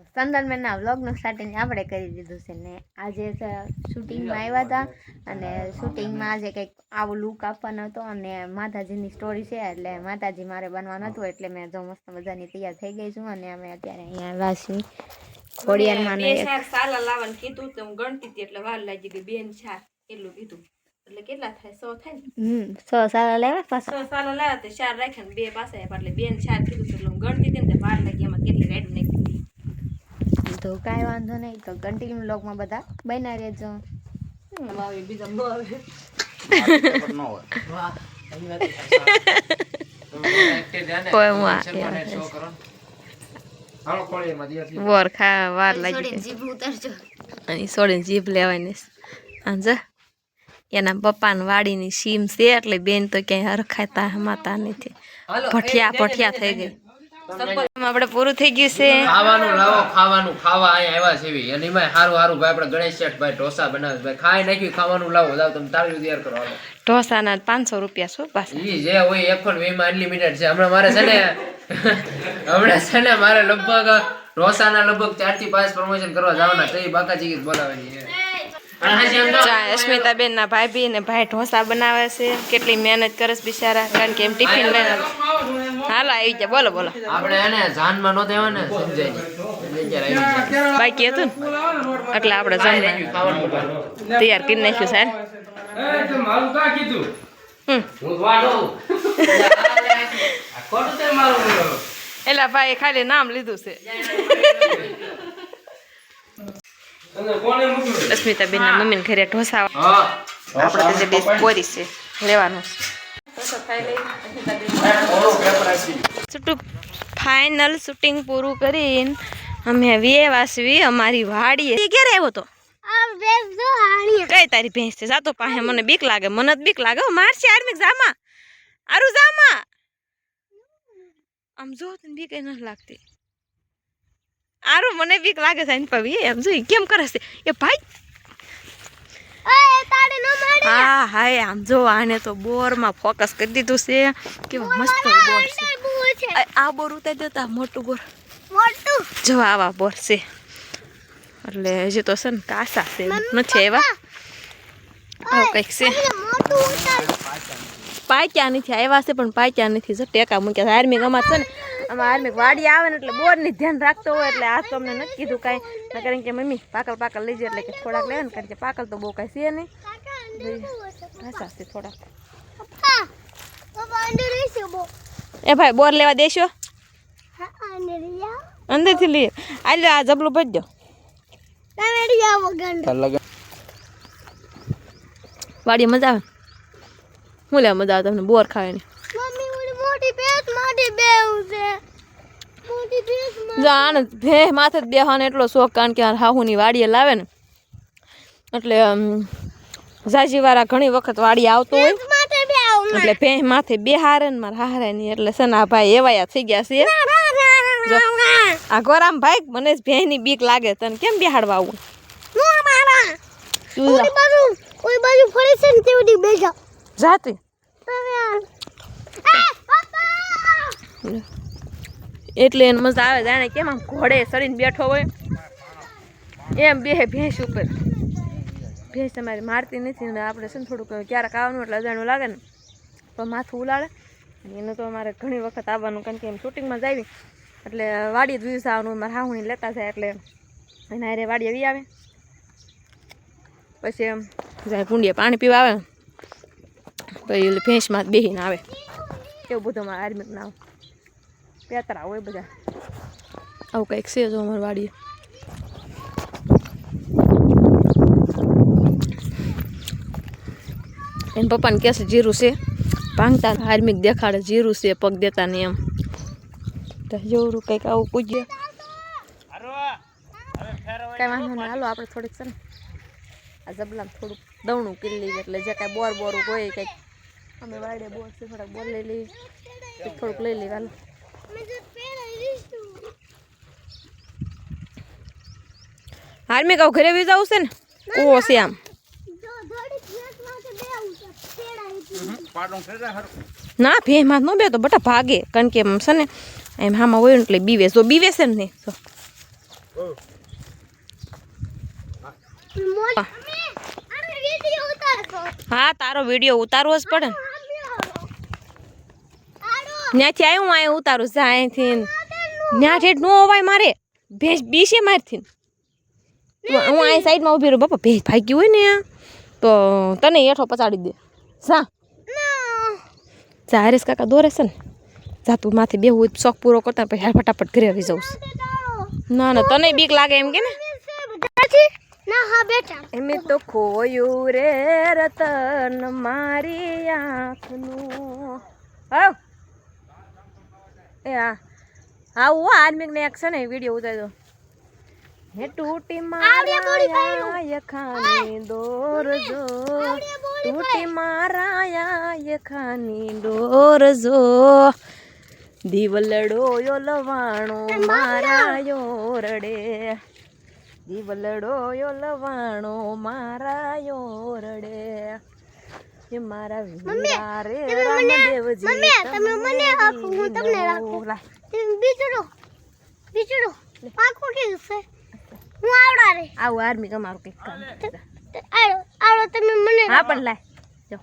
સંદનબેનના વ્લોગનું starting આપણે કરી દીધું છે ને આજે શૂટિંગમાં આવ્યા હતા અને શૂટિંગમાં આજે કંઈક આવો લુક આપવાનો હતો અને માતાજીની સ્ટોરી છે એટલે માતાજી મારે બનવાનું હતું એટલે મેં જો મસ્ત મજાની તૈયાર થઈ ગઈ છું અને અમે અત્યારે અહીંયા આવ્યા છીએ ખોડિયારમાં ને સાલા લાવવાનું કીધું તો હું ગણતી હતી એટલે વાર લાગી ગઈ 2 ને 4 એટલું કીધું એટલે કેટલા થાય 100 થાય ને 100 સાલા લેવા પાછા 100 સાલા લાવ્યા તો 4 રાખ્યા ને 2 પાસે એટલે 2 ને 4 કીધું એટલે હું ગણતી હતી ને વાર લાગી એમાં કેટલી રેડ નાખી તો કાંઈ વાંધો નહીં તો કન્ટિન્યુ વ્લોગમાં બધા બન્યા રહેજો આવે બીજા ન આવે વર ખા વાર લાગી જીભ ઉતારજો અને સોડીને જીભ લેવાની આંજા એના પપ્પાની વાડીની સીમ છે એટલે બેન તો ક્યાંય હરખાતા માતા નથી ભઠિયા થઈ ગઈ આપણે પૂરું થઈ ગયું છે ખાવાનું લાવો ખાવા અહીંયા આવ્યા છે અને એમાં હારું ભાઈ આપણે ગણેશ શેઠ ભાઈ ઢોસા બનાવે ભાઈ ખાઈ નાખ્યું ખાવાનું લાવો જાવ તમે તાળી તૈયાર કરો ઢોસાના 500 રૂપિયા શું પાછા ઈ જે હોય એક પણ વેમાં અનલિમિટેડ છે હમણાં મારે છે ને મારે લગભગ ઢોસાના લગભગ 4 થી 5 પ્રમોશન કરવા જવાના તો એ બાકાજી બોલાવાની છે અસ્મિતાબેન ના ભાઈ ને ભાઈ ઢોસા બનાવે છે કેટલી મહેનત કરે છે બિચારા કારણ કે એમ ટિફિન લઈને હાલો આવી જાય બોલો આપણે એને જાનમાં નહોતા આવ્યા ને સંજયજી બાકી હતું ને એટલે આપણે જમવાનું તૈયાર કરી નાખ્યું સાહેબ એલા ભાઈ ખાલી નામ લીધું છે અસ્મિતાબેન ના મમ્મી ને ઘરે ઢોસા આપણે તો બે બોરી છે લેવાનું ફાઇનલ શૂટિંગ પૂરું કરીને અમે વેવાસવી અમારી વાડીએ ક્યારે આવ્યો તો કઈ તારી ભેંસ છે જાતો પાસે મને બીક લાગે મને જ બીક લાગે મારશે આર્મિક જામા આરું જામા આમ જો તને બીક નથી લાગતી આરું મને બીક લાગે છે પવી એમ જોઈ કેમ કરે છે એ ભાઈ હા હાય આમ જો આને તો બોરમાં ફોકસ કરી દીધું છે કેવા મસ્ત બોર છે આ બોર ઉતારી દેતા મોટું બોર જો આવા બોર છે એટલે હજી તો છે ને કાસા છે નથી એવા આવું કંઈક છે પાક્યા નથી આવ્યા છે પણ પાક્યા નથી જો ટેકા મૂક્યા આર્મી અમાર છે ને આમાં આર્મી વાડી આવે ને એટલે બોરની ધ્યાન રાખતો હોય એટલે આ તો અમને નથી કીધું કાંઈ ન કારણ કે મમ્મી પાકલ લઈ જાય એટલે કે થોડાક લેવા ને કારણ કે પાકલ તો બહુ કાંઈ છે નહીં કાસા છે થોડાક એ ભાઈ બોર લેવા દેશો અંદરથી લઈએ આલે આ જબલું ભરજો વાડી મજા આવે હું લે મજા આવે તમને બોર ખાવાની જાણ ભે માથે બેહવાનો એટલો શોખ કારણ કે હાહુની વાડીએ લાવે ને એટલે જાજીવાળા ઘણી વખત વાડી આવતો હોય એટલે ભે માથે બેહારે ને મારા હારે ની એટલે સના ભાઈ એવાયા થઈ ગયા છે આ ગોરામ ભાઈ મને ભેની બીક લાગે તને કેમ બેહાડવા આવું જાતી એટલે એને મજા આવે જાણે કેમ આમ ઘોડે ચડીને બેઠો હોય એમ બે ભેંસ ઉપર ભેંસ તમારી મારતી નથી ને આપણે છે ને થોડુંક ક્યારેક આવવાનું એટલે અજાણું લાગે ને તો માથું ઉલાડે એનું તો અમારે ઘણી વખત આવવાનું કારણ કે એમ શૂટિંગમાં જ આવી એટલે વાડીએ જ દિવસ આવવાનું મારા હાહુની લેતા જાય એટલે એના હારે વાડીએ વી આવે પછી એમ જાય કુંડીએ પાણી પીવા આવે પછી ભેંસમાં જ બેસીને આવે એવું બધું અમારે આર્મિક ના પેતરા હોય બધા આવું કંઈક છે જો અમારી વાડીએ એને પપ્પાને કહેશે જીરું છે ભાંગતા હાર્મિક દેખાડે જીરું છે પગ દેતા ને એમ તો જેવું કંઈક આવું પૂછીએ કાંઈ વાંધો નહીં હાલો આપણે થોડીક છે ને આ જબલામાં થોડુંક દવણું કરી લઈએ એટલે જે કાંઈ બોરું હોય કંઈક અમે વાડે બોર છે થોડાક બોર લઈ લઈએ થોડુંક લઈ લઈએ હાલો હાર્મિક આવું ઘરે વી જવું છે ને કૂવો છે આમ ના ભેમાં ન બે તો બટા ભાગે કારણ કે એમ છે ને એમ હામાં હોય ને એટલે બીવે જો બીવે છે ને તો હા તારો વિડીયો ઉતારવો જ પડે ને ત્યાંથી આવ્યું અહીંયા ઉતારું અહીંથી ત્યાં ઠેઠ નો હોવાય મારે ભેંસ બીશે મારથી હું અહીં સાઈડમાં ઊભી રહું બાપા ભેંસ ભાગી હોય ને તો તને હેઠો પચાડી દે જા હરેશ કાકા દોરે છે ને જા તું માથે બેહું શોખ પૂરો કરતા પછી ફટાફટ ઘરે આવી જાઉં ના ના તને બીક લાગે એમ કે ને એમે તો ખોયું રે રતન મારી આંખનું આવ એ હા આવું આર્મિક ને એક છે ને વિડીયો ઉતાર્યો હે તૂટી મારા યખાની દોરજો તૂટી મારા યખાની દોરજો દીવલડો યો લવાણો મારા યોરડે દીવલડો યો લવાણો મારા યોરડે એ મારા વીરા રે રામદેવજી તમે મને રાખો હું તમને રાખું બીજડો પાકો કે છે હું આવડા રે આવું આર્મી કમારું કઈક કામ આવડો તમે મને હા પણ લાય જો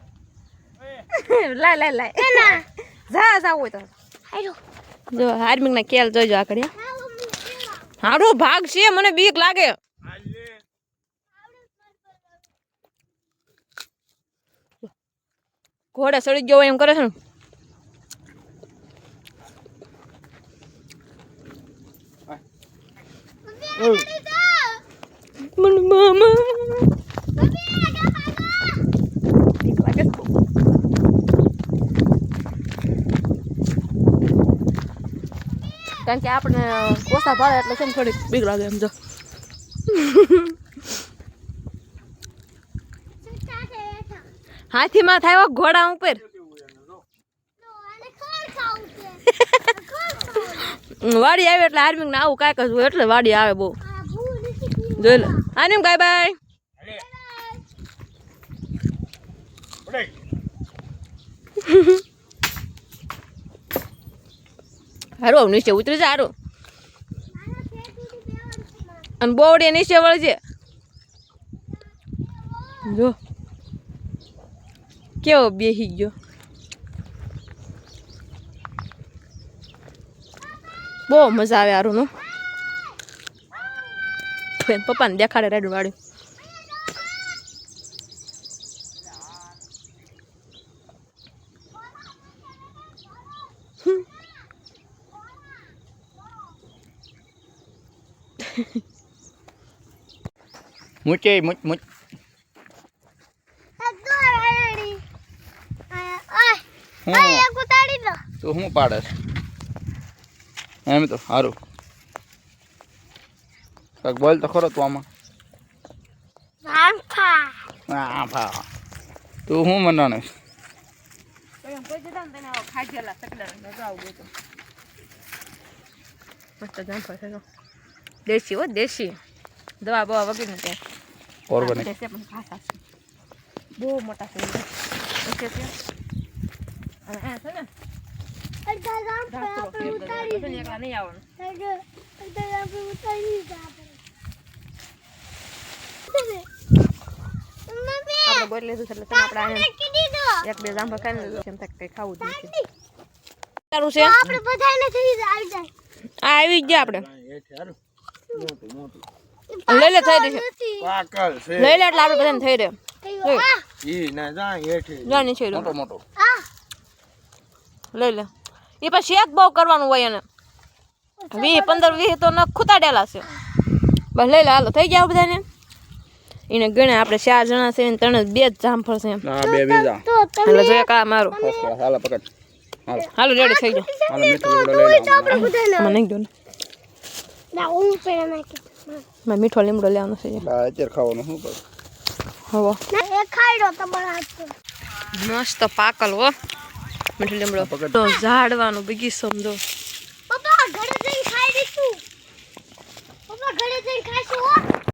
લાય એના જા હોય તો આયો જો આર્મી ના કેલ જોજો આકડે હારો ભાગ છે મને બીક લાગે ઘોડા સડી ગયો એમ કરે છે ને કારણ કે આપણે ઓછા ભાવે એટલે છે ને થોડીક બીક લાગે એમ જો હાથીમાં થાય ઘોડા ઉપર વાડી આવે એટલે આર્મી ને આવું કાંઈક જ હોય એટલે વાડી આવે બહુ જોઈ લો આને ગાય બાય હારું નીચે ઉતરી જા હારું અને બોવડી નીચે વળજે જો કેવો બેહી ગયો બહુ મજા આવે હારું નું પપ્પાને દેખાડે રેડું વાળ્યું મૂચે મૂચ તું શું પાડે એમ તો સારું કાંઈક બોલ તો ખરો તું આમાં તું શું મનાને દેશી હો દેશી દવા બવા વગર ને ઓર્ગેનિક બહુ મોટા છે આપણે બોલ લીધું એટલે તમે આપણે એક બે જાંબા ખાઈ લીધું એમ થાય કઈ ખાવું જ નથી સારું છે આપણે બધાને થઈ જાય આવી ગયા આપણે લઈ લે થઈ રહી છે પાકલ છે લઈ લે એટલે આપણે બધાને થઈ રહે ઈ ના જા હેઠે જા નીચે મોટો મોટો લઈ લે એ પછી શેક બહુ કરવાનું હોય એને 20-15 તો ન ખૂતાડેલા છે બસ લઈ લે હાલો થઈ ગયા બધાને એને ગણે આપણે 4 જણા છે ને 3 2 જ જામફળ છે એમ ના બે બીજા હાલો જો કા મારો હાલો પકડ હાલો રેડી થઈ ગયો હાલો મીઠું લીમડો લઈ લો મને નહીં દો ના હું પેલા નાખી મેં મીઠો લીમડો લેવાનો છે અત્યારે ખાવાનું શું કર હવો એ ખાઈ લો તમારા હાથ મસ્ત પાકલ હો મીઠો લીમડો તો ઝાડવાનું બગીચો સમજો